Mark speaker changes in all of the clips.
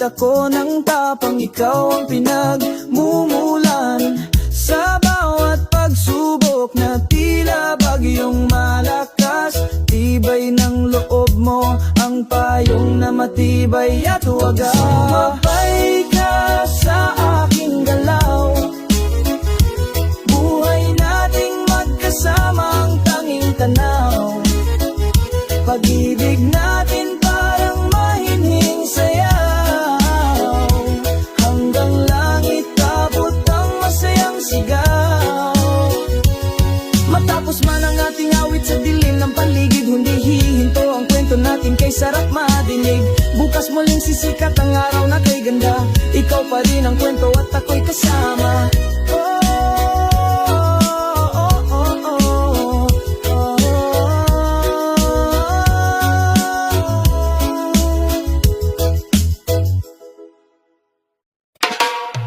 Speaker 1: ako ng tapang, ikaw ang pinagmumulan. Sa bawat pagsubok na tila bagyong malakas, tibay ng loob mo, ang payong na matibay at wagas. Sumabay ka sa aking galaw, buhay nating magkasama ang tanging tanaw. Pag-ibig natin parang mahinhing sayaw, hanggang langit abot ang masayang sigaw. Matapos man ang ating awit sa dilim ng paligid, hindi hihinto ang kwento natin kay sarap madinig. Bukas muling sisikat ang araw na kay ganda, ikaw pa rin ang kwento at ako'y kasama.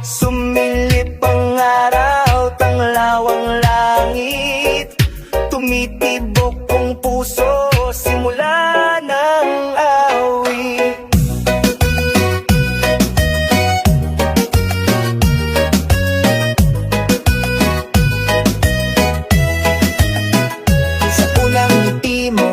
Speaker 2: Sumilip ang araw, tanglaw ang langit, tumitibok ang puso, simula ng awit. Sa unang ngiti mo,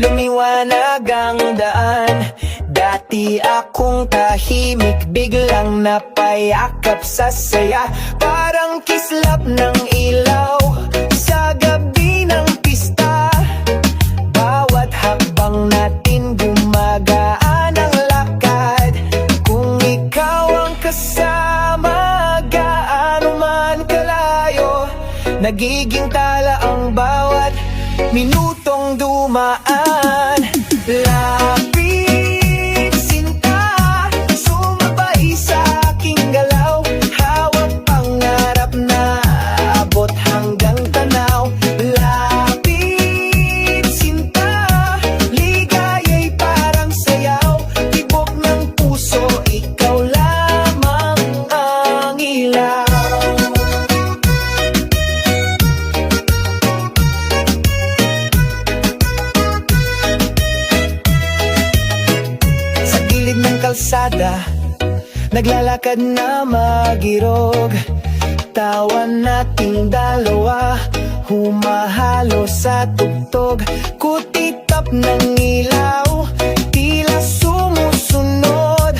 Speaker 2: lumiwanag ang daan. Dati akong tahimik, biglang napayakap sa saya, parang kislap ng ilaw sa gabi ng pista. Bawat hakbang natin gumagaan ang lakad, kung ikaw ang kasama, gaano man kalayo, nagiging tala ang bawat minutong dumaan. Lapit sinta, sumabay sa aking galaw, hawak pangarap na abot hanggang tanaw. Lapit sinta, ligaya'y parang sayaw, tibok ng puso, ikaw lamang ang ilaw. Kalsada, naglalakad na magirog, tawa nating dalawa, humahalo sa tugtog, kutitap ng ilaw, tila sumusunod,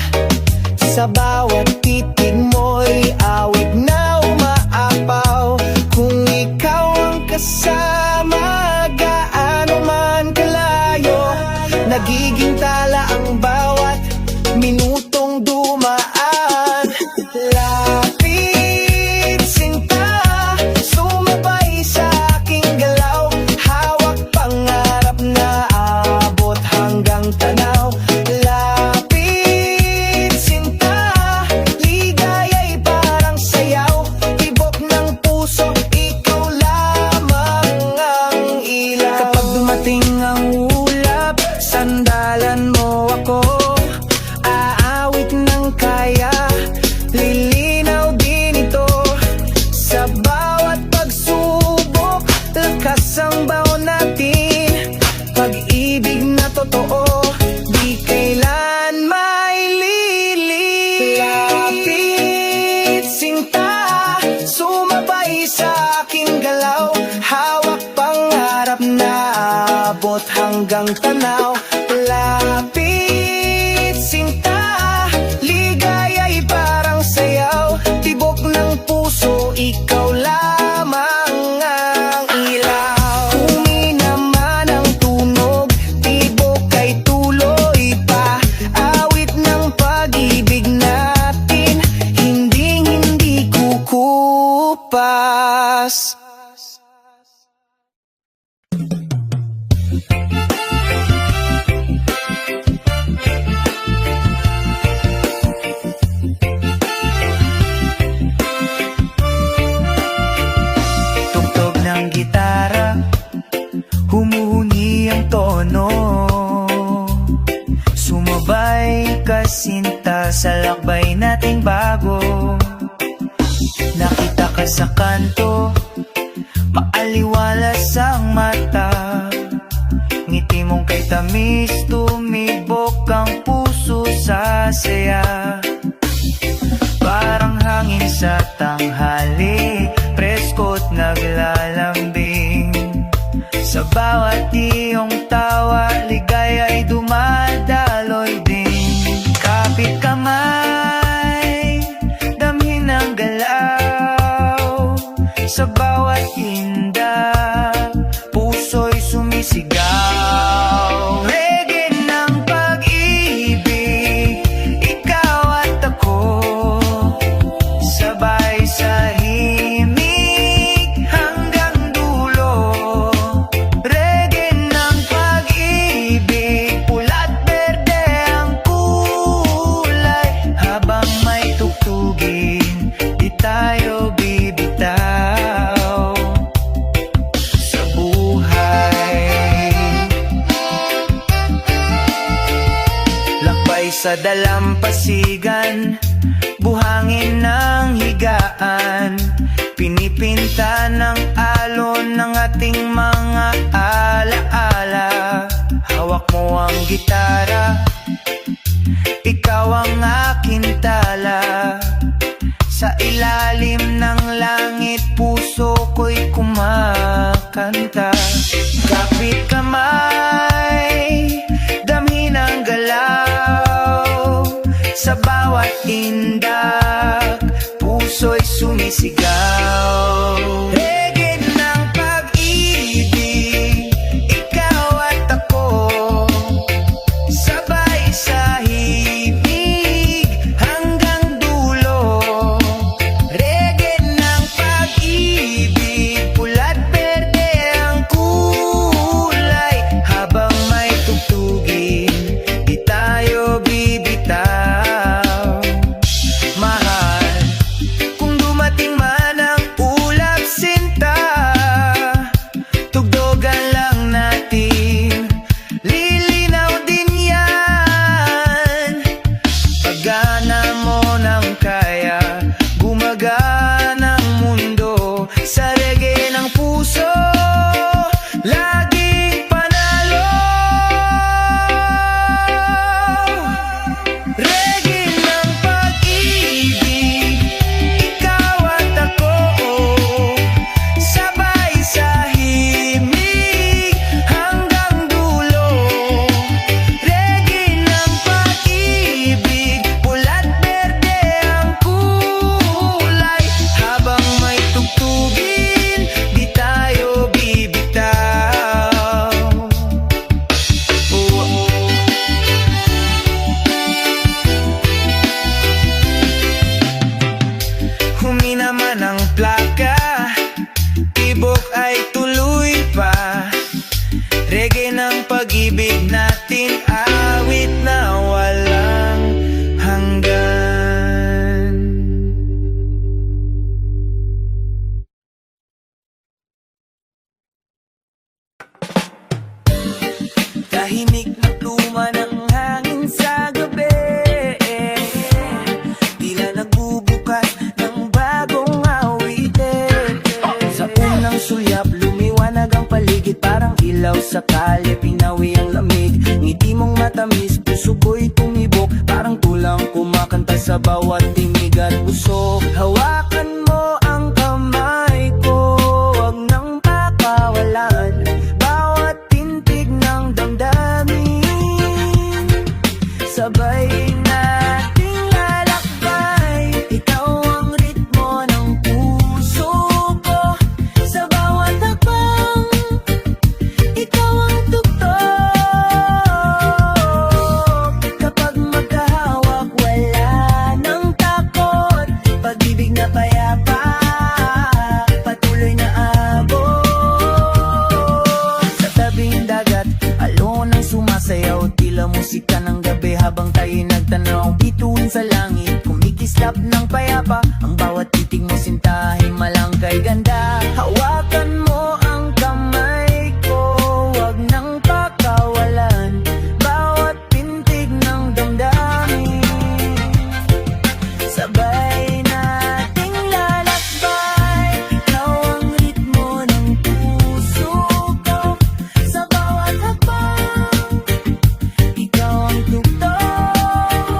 Speaker 2: sa bawat titig mo'y awit na umaapaw. Kung ikaw ang kasama, gaano man kalayo, nagiging tala ang bawat minutong dumaan. Lapit sinta, sumabay sa aking galaw, hawak pangarap na abot hanggang tanaw. Lapit sinta, ligaya'y parang sayaw, tibok ng puso, ikaw lamang ang ilaw. Kapag dumating ang ulap, sandalan mo ako, kaya lilinaw din ito. Sa bawat pagsubok, lakas ang baon natin, pag-ibig na totoo, di kailan mailili. Lapit sinta, sumabay sa aking galaw, hawak pangarap na abot hanggang tanaw. Lapit sinta, ligaya'y parang sayaw, tibok ng puso, ikaw lamang ang ilaw. Humina man ang tunog, tibok ay tuloy pa, awit ng pag-ibig natin, hindi kukupas. Humuhuni ang tono, sumabay ka sinta sa lakbay nating bago. Nakita ka sa kanto, maaliwalas ang mata, ngiti mong kay tamis, tumibok ang puso sa saya. Parang hangin sa tanghali, presko't naglalambing. Sa bawat iyong tawa, ligaya'y dumadaloy din. Kapit kamay, damhin ang galaw. Sa bawat inda, puso'y sumisigaw. Reggae ng pag-ibig, ikaw at ako, sabay sa himig hanggang dulo. Reggae ng pag-ibig, pula't berde ang kulay. Habang may tugtugin, di tayo bibitaw sa buhay. Lakbay sa dalampasigan, buhangin ng higaan, pinipinta ng alon ng ating mga alaala. Hawak mo ang gitara, ikaw ang aking tala. Sa ilalim ng langit, puso ko'y kumakanta. Kapit kamay, damhin ang galaw. Sa bawat indak, puso'y sumisigaw. Reggae ng pag-ibig, ikaw at ako, sabay sa himig hanggang dulo. Reggae ng pag-ibig, pula't berde ang kulay. Habang may tugtugin, di tayo bibitaw. Mahal, kung dumating man ang ulap sinta, tugdogan lang natin, lilinaw din yan. Pagana mo ng kaya, gumagana ang mundo. Sa reggae ng puso, laging panalo. Reggae ng pag-ibig, ikaw at ako, sabay sa himig hanggang dulo. Reggae ng pag-ibig, pula't berde ang kulay. Habang may tugtugin, di tayo bibitaw. Humina man ang plaka, tibok ay tuloy pa. Reggae ng pag-ibig natin, awit na walang hanggan. Tahimik na pluma ng hangin sa gabi, tila nagbubukas ng bagong awitin. Sa unang sulyap, lumiwanag ang paligid, parang ilaw sa kalye, pinawi ang lamig. Ngiti mong matamis, puso ko'y tumibok, parang tulang kumakanta sa bawat tinig at busok. Hawakan mo ang kamay ko, wag nang pakawalan, bawat tintig ng damdamin. Sabay nating lalakbay, ikaw ang ritmo ng puso ko. Sa bawat hakbang, ikaw ang tugtog. Kapag magkahawak, wala nang takot. Pag-ibig na payapa, patuloy na abot. Sa tabing dagat, alon ang sumasayaw, tila musika ng gabi habang tayo'y nagtanaw. Bituin sa langit, kumikislap ng payapa, ang bawat titig mo sinta, himalang kay ganda. Hawakan mo ang kamay ko, wag nang pakawalan, bawat pintig ng damdamin. Sabay nating lalakbay, ikaw ang ritmo ng puso ko. Sa bawat hakbang, ikaw ang tugtog.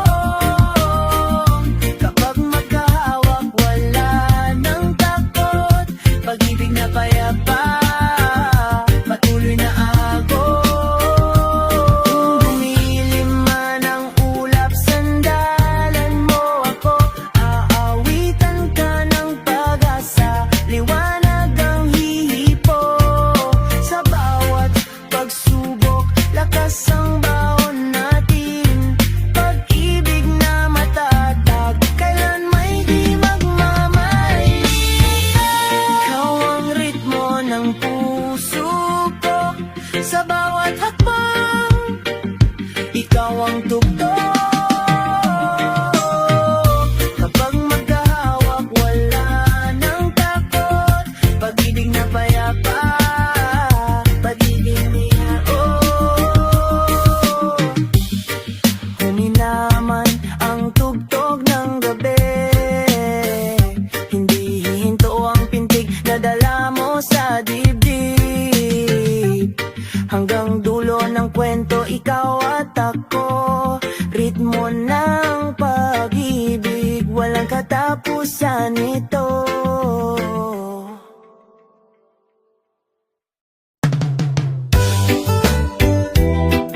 Speaker 2: Hanggang dulo ng kwento, ikaw at ako. Ritmo ng pag-ibig, walang katapusan ito.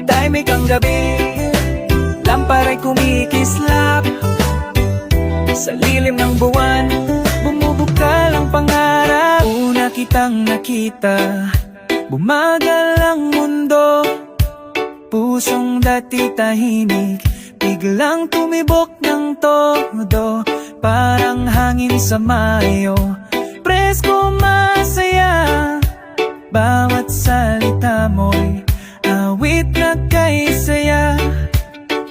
Speaker 1: Tahimik ang gabi, lampara'y kumikislap. Sa lilim ng buwan, bumubukal ang pangarap. Una kitang nakita, bumagal ang mundo. Pusong dati tahimik, biglang tumibok ng todo. Parang hangin sa Mayo, presko masaya. Bawat salita mo'y awit na kay saya.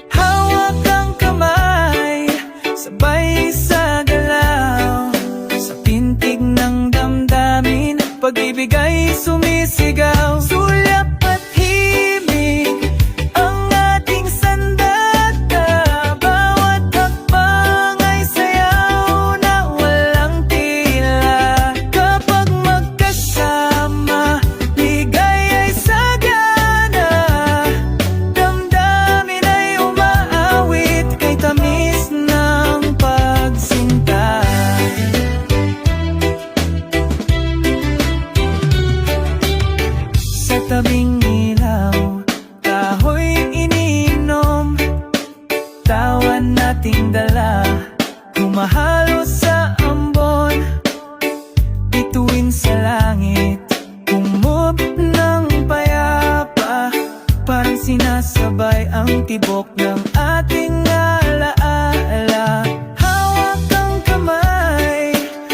Speaker 1: Hawak ang kamay, sabay sa galaw. Sa pintig ng damdamin, pag-ibig ay sumisigaw. Sulyap at himig ang ating sandata. Bawat hakbang ay sayaw na walang tila. Kapag magkasama, ligay ay sagana. Damdamin ay umaawit kay tamis ng pagsinta. Sa tabing ilaw, kahoy iniinom. Tawan nating dala, humahalo sa ambon. Bituin sa langit, humup ng payapa. Parang sinasabay ang tibok ng ating alaala. Hawak ang kamay,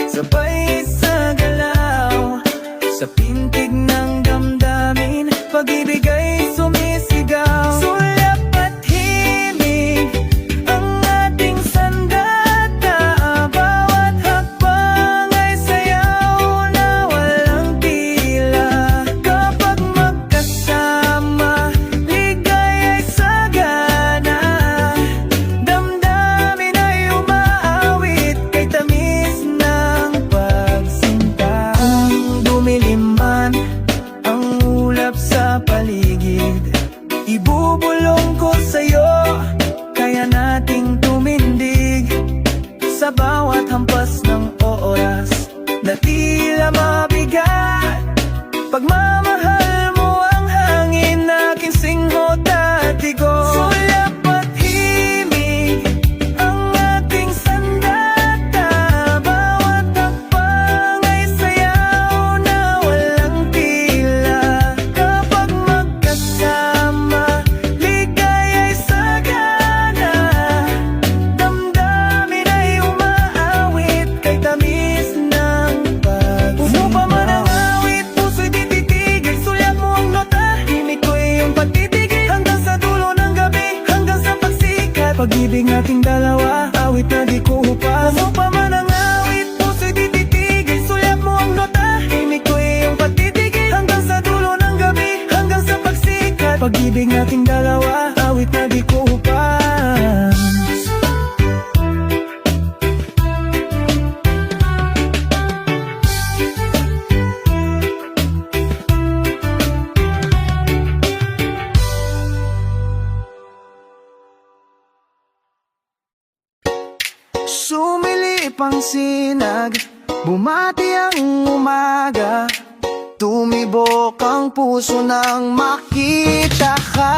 Speaker 1: sabay sa galaw. Sa pintig ng damdamin, pag-ibig ay sumisigaw. Sulyap at himig ang ating sandata. Bawat hakbang ay sayaw na walang tila. Kapag magkasama, ligay ay sagana. Damdamin ay umaawit kay tamis ng pagsinta. Kung dumilim man ang ulap sa paligid, ibubulong ko sa'yo, kaya nating tumindig. Sa bawat hampas ng oras na tila mabigat, pagmamahal mo ang hangin, aking singho dati ko. Sulyap at himig ang ating sandata. Bawat hakbang ay sayaw na walang tila. Kapag magkasama, ligay ay sagana. Damdamin ay umaawit kay tamis ng pagsinta. Umupa man ang awit, puso'y di titigil. Sulyap mo ang nota, himig ko iyong pagtitigil. Hanggang sa dulo ng gabi, hanggang sa pagsikat. Pag-ibig nating dalawa, awit na di ko upas. Umupa man ang awit, puso'y di titigil. Sulyap mo ang nota, himig ko iyong pagtitigil. Hanggang sa dulo ng gabi, hanggang sa pagsikat. Pag-ibig nating dalawa, awit na di ko upas. Sumilip ang sinag, bumati ang umaga. Tumibok ang puso nang makita ka.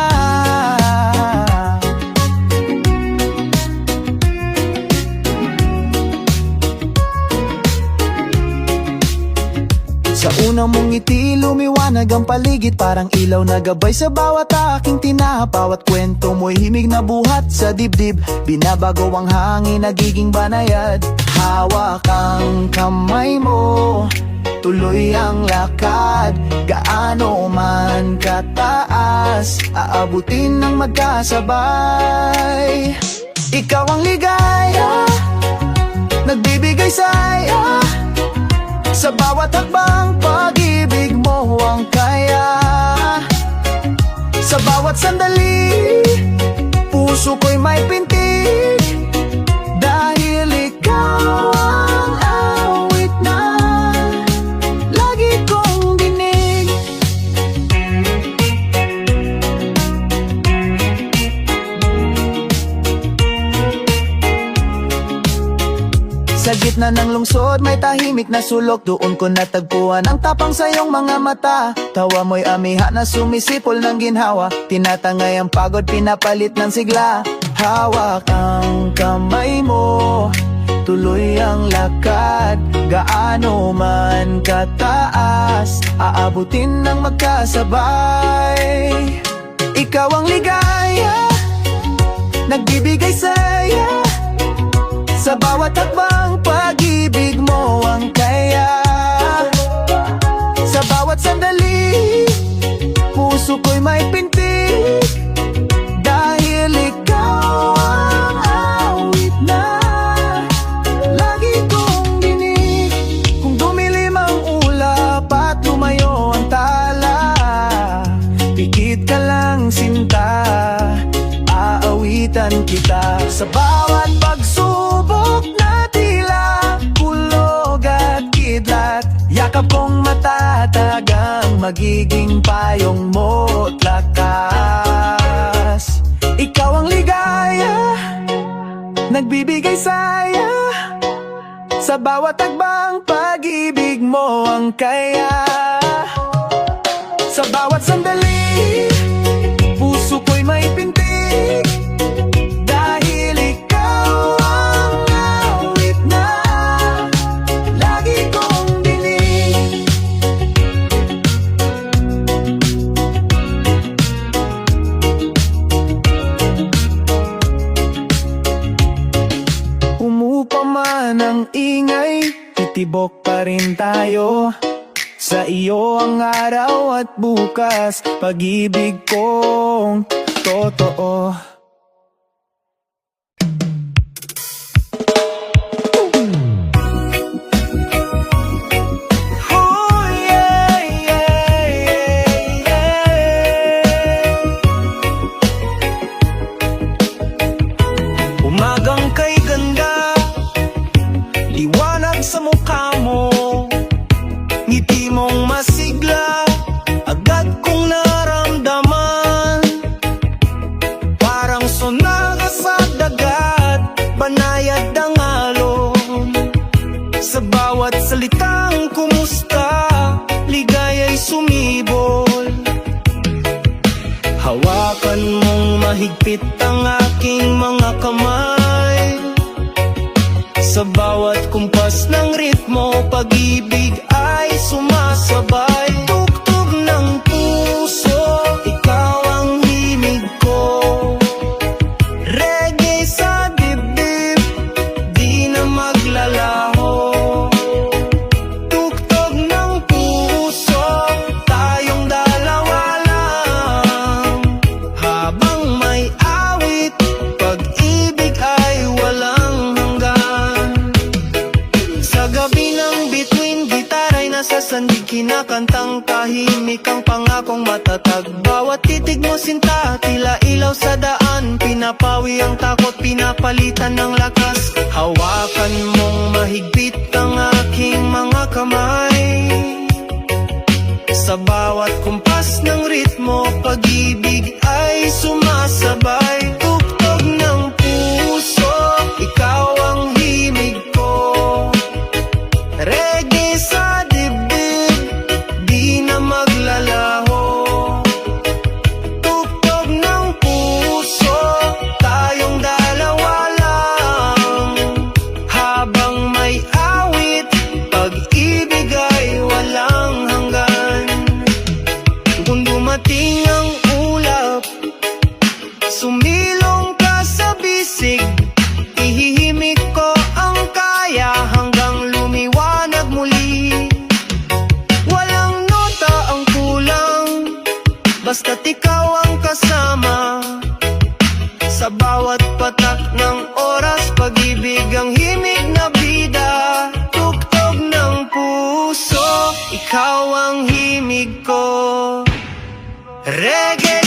Speaker 1: Sa unang mong ngiti, lumiwanag ang paligid. Parang ilaw na gabay sa bawat aking tinahap. Bawat kwento mo'y himig na buhat sa dibdib. Binabago ang hangin, nagiging banayad. Hawak ang kamay mo, tuloy ang lakad. Gaano man kataas, aabutin ng magkasabay. Ikaw ang ligaya, nagbibigay saya. Sa bawat hakbang, pag-ibig mo ang kaya. Sa bawat sandali, puso ko'y may pintig. Dahil ikaw ang awit na lagi kong dinig.
Speaker 2: gitna ng lungsod may tahimik na sulok. Doon ko natagpuan ang tapang sa iyong mga mata. Tawa mo'y amiha na sumisipol ng ginhawa. Tinatangay ang pagod, pinapalit ng sigla. Hawak ang kamay mo, tuloy ang lakad. Gaano man kataas, aabutin ng magkasabay. Ikaw ang ligaya, nagbibigay saya. Sa bawat hakbang, pag-ibig mo ang kaya. Sa bawat sandali, puso ko'y may pintig. Dahil ikaw ang awit na lagi kong dinig. Kung dumilim ang ulap at lumayo ang tala, pikit ka lang sinta, aawitan kita. Sa bawat pagsubok na tila kulog at kidlat, yakap kong matatag ang magiging payong mo't lakas. Ikaw ang ligaya, nagbibigay saya. Sa bawat tagbang, pag-ibig mo ang kaya. Sa bawat sandali, puso ko'y may pintig. Dahil ikaw ang awit na lagi kong dinig. Umupa man ang ingay, titibok pa rin tayo. Sa iyo ang araw at bukas, pag-ibig kong totoo. Oh, yeah, yeah, yeah, yeah. Umagang kay ganda, liwanag sa mukha mo. Ngiti mong masigla, agad kong naramdaman. Parang sonaga sa dagat, banayad ang alon. Sa bawat salitang kumusta, ligaya'y sumibol. Hawakan mong mahigpit ang aking mga kamay. Sa bawat kumpas ng ritmo, pag-ibig ay sumasabay. Tugtog ng puso, ikaw ang himig ko. Reggae sa dibdib, di na maglalaho. Tugtog ng puso, tayong dalawa lang. Habang may awit, pag-ibig ay walang hanggan. Sa gabi ng bituin, gitaray nasa sandig, kinakantang tahimik ang pangakong matatag. Bawat titig mo sinta, tila ilaw sa daan. Pinapawi ang takot, pinapalitan ng lakas. Hawakan mong mahigpit ang aking mga kamay. Sa bawat kumpas ng ritmo, pag-ibig ay sumasabay. Tugtog ng puso, ikaw ang himig ko. Reggae sa dibdib, di na maglalaho. Tugtog ng puso, tayong dalawa lang. Habang may awit, pag-ibig ay walang hanggan. Kung dumating ang ulap, sumilong ka sa bisig. Ihihimik ko ang kaya hanggang lumiwanag muli. Walang nota ang kulang, basta't ikaw ang kasama. Sa bawat patak ng oras, pag-ibig ang himig na bida. Tugtog ng puso, ikaw ang himig ko. Reggae